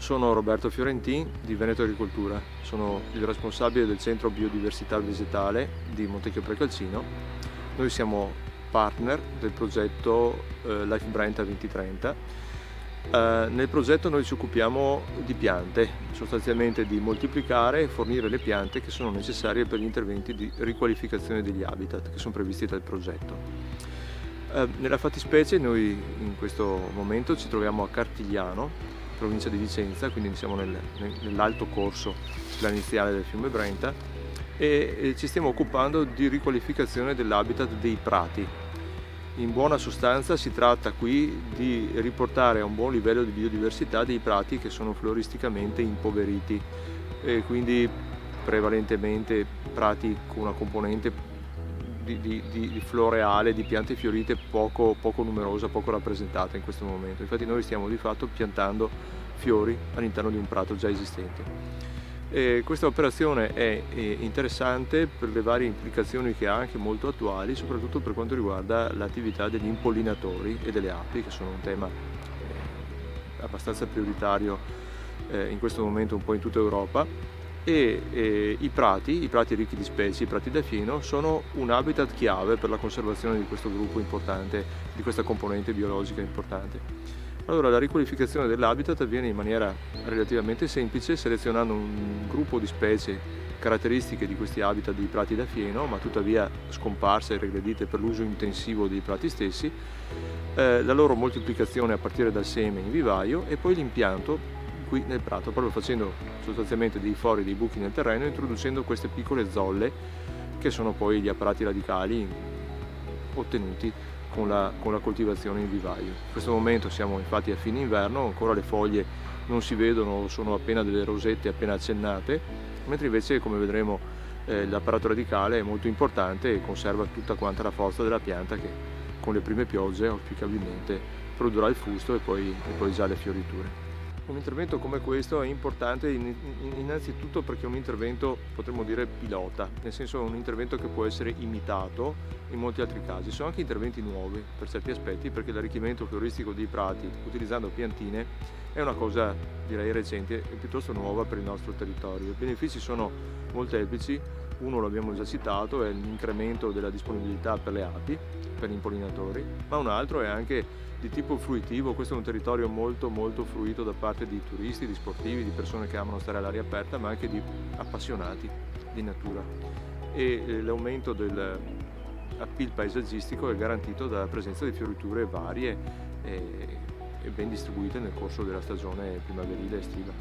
Sono Roberto Fiorentin di Veneto Agricoltura, sono il responsabile del Centro Biodiversità Vegetale di Montecchio Precalcino. Noi siamo partner del progetto Life Brenta 2030. Nel progetto noi ci occupiamo di piante, sostanzialmente di moltiplicare e fornire le piante che sono necessarie per gli interventi di riqualificazione degli habitat che sono previsti dal progetto. Nella fattispecie noi in questo momento ci troviamo a Cartigliano, provincia di Vicenza, quindi siamo nell'alto corso iniziale del fiume Brenta e ci stiamo occupando di riqualificazione dell'habitat dei prati. In buona sostanza si tratta qui di riportare a un buon livello di biodiversità dei prati che sono floristicamente impoveriti e quindi prevalentemente prati con una componente di floreale, di piante fiorite poco numerosa, poco rappresentata in questo momento. Infatti noi stiamo di fatto piantando fiori all'interno di un prato già esistente. Questa operazione è interessante per le varie implicazioni che ha, anche molto attuali, soprattutto per quanto riguarda l'attività degli impollinatori e delle api, che sono un tema abbastanza prioritario in questo momento un po' in tutta Europa. I prati ricchi di specie, i prati da fieno, sono un habitat chiave per la conservazione di questo gruppo importante, di questa componente biologica importante. Allora, la riqualificazione dell'habitat avviene in maniera relativamente semplice, selezionando un gruppo di specie caratteristiche di questi habitat dei prati da fieno, ma tuttavia scomparse e regredite per l'uso intensivo dei prati stessi, la loro moltiplicazione a partire dal seme in vivaio e poi l'impianto qui nel prato, proprio facendo sostanzialmente dei fori, dei buchi nel terreno, introducendo queste piccole zolle che sono poi gli apparati radicali ottenuti con la coltivazione in vivaio. In questo momento siamo infatti a fine inverno, ancora le foglie non si vedono, sono appena delle rosette appena accennate, mentre invece, come vedremo, l'apparato radicale è molto importante e conserva tutta quanta la forza della pianta che con le prime piogge auspicabilmente produrrà il fusto e poi già le fioriture. Un intervento come questo è importante innanzitutto perché è un intervento, potremmo dire, pilota, nel senso è un intervento che può essere imitato in molti altri casi. Sono anche interventi nuovi per certi aspetti, perché l'arricchimento fioristico dei prati utilizzando piantine è una cosa, direi, recente e piuttosto nuova per il nostro territorio. I benefici sono molteplici. Uno l'abbiamo già citato, è l'incremento della disponibilità per le api, per gli impollinatori, ma un altro è anche di tipo fruitivo. Questo è un territorio molto fruito da parte di turisti, di sportivi, di persone che amano stare all'aria aperta, ma anche di appassionati di natura. E l'aumento dell'appeal paesaggistico è garantito dalla presenza di fioriture varie e ben distribuite nel corso della stagione primaverile e estiva.